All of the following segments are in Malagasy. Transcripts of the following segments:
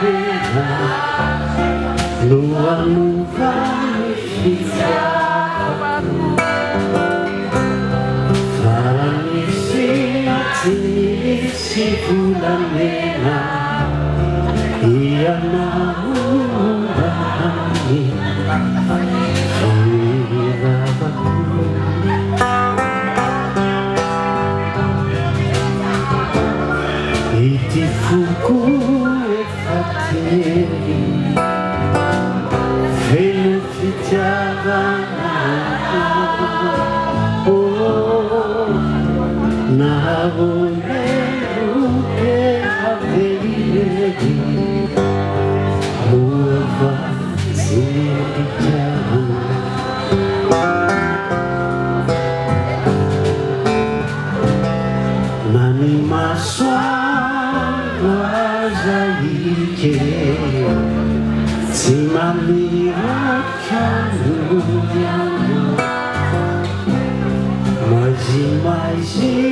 pena lua não vai ficar. Farami si bulan merah ia naungi irabaku. Iti fuku e fateri venu fitavana oh na volevo che avvenire nuova sentiamo l'anima sua zaike si mamira canuiano mas imagina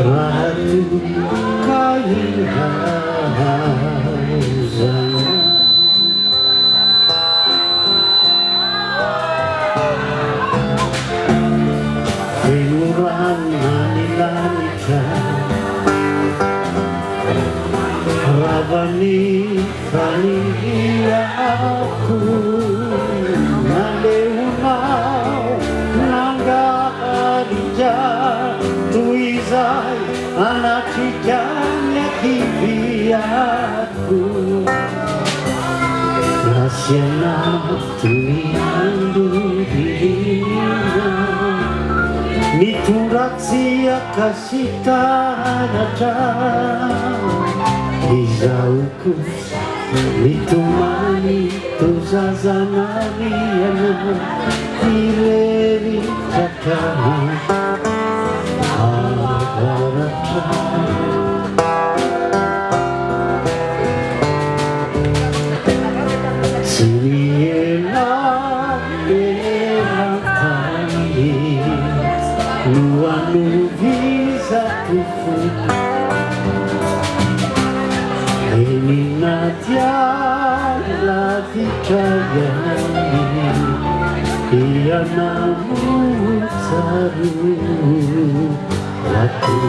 ratu cairá Ravani aku naleunau nanga arija tuizai anak cikanya kibiaku nasiana tumiandu dirinya mituratsia kasita datang Izauku mitumani tuzazanani yana ileri takani agarata siriela elakani luanu visa tufu Eminatia la victoria ia namu taru aku